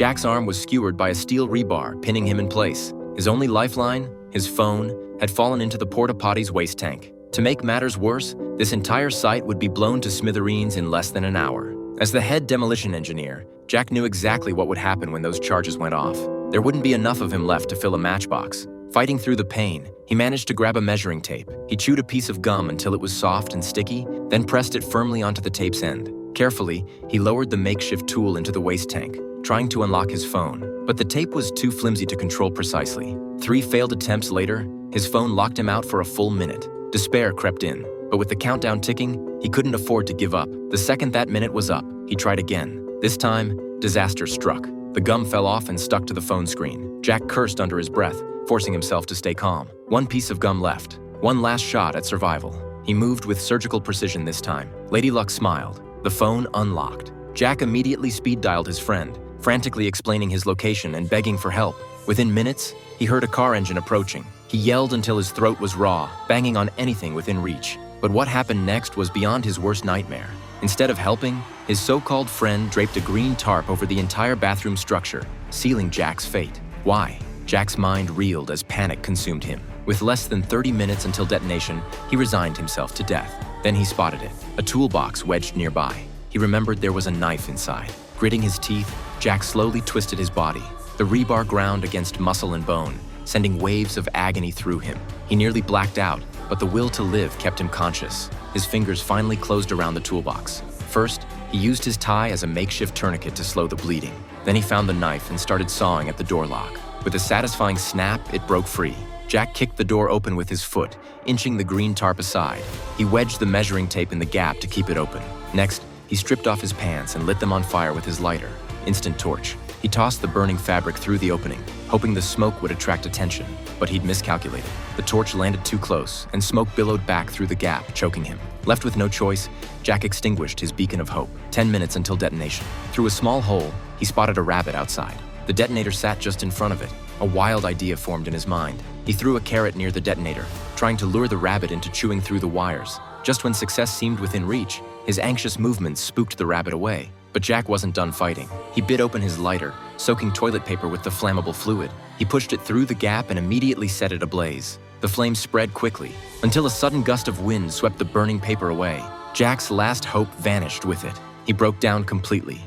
Jack's arm was skewered by a steel rebar, pinning him in place. His only lifeline, his phone, had fallen into the porta potty's waste tank. To make matters worse, this entire site would be blown to smithereens in less than an hour. As the head demolition engineer, Jack knew exactly what would happen when those charges went off. There wouldn't be enough of him left to fill a matchbox. Fighting through the pain, he managed to grab a measuring tape. He chewed a piece of gum until it was soft and sticky, then pressed it firmly onto the tape's end. Carefully, he lowered the makeshift tool into the waste tank, trying to unlock his phone. But the tape was too flimsy to control precisely. 3 failed attempts later, his phone locked him out for a full minute. Despair crept in, but with the countdown ticking, he couldn't afford to give up. The second that minute was up, he tried again. This time, disaster struck. The gum fell off and stuck to the phone screen. Jack cursed under his breath, forcing himself to stay calm. One piece of gum left. One last shot at survival. He moved with surgical precision this time. Lady Luck smiled. The phone unlocked. Jack immediately speed-dialed his friend, frantically explaining his location and begging for help. Within minutes, he heard a car engine approaching. He yelled until his throat was raw, banging on anything within reach. But what happened next was beyond his worst nightmare. Instead of helping, his so-called friend draped a green tarp over the entire bathroom structure, sealing Jack's fate. Why? Jack's mind reeled as panic consumed him. With less than 30 minutes until detonation, he resigned himself to death. Then he spotted it, a toolbox wedged nearby. He remembered there was a knife inside. Gritting his teeth, Jack slowly twisted his body. The rebar ground against muscle and bone, sending waves of agony through him. He nearly blacked out, but the will to live kept him conscious. His fingers finally closed around the toolbox. First, he used his tie as a makeshift tourniquet to slow the bleeding. Then he found the knife and started sawing at the door lock. With a satisfying snap, it broke free. Jack kicked the door open with his foot, inching the green tarp aside. He wedged the measuring tape in the gap to keep it open. Next, he stripped off his pants and lit them on fire with his lighter. Instant torch. He tossed the burning fabric through the opening, hoping the smoke would attract attention, but he'd miscalculated. The torch landed too close, and smoke billowed back through the gap, choking him. Left with no choice, Jack extinguished his beacon of hope. 10 minutes until detonation. Through a small hole, he spotted a rabbit outside. The detonator sat just in front of it. A wild idea formed in his mind. He threw a carrot near the detonator, trying to lure the rabbit into chewing through the wires. Just when success seemed within reach, his anxious movements spooked the rabbit away. But Jack wasn't done fighting. He bit open his lighter, soaking toilet paper with the flammable fluid. He pushed it through the gap and immediately set it ablaze. The flames spread quickly, until a sudden gust of wind swept the burning paper away. Jack's last hope vanished with it. He broke down completely.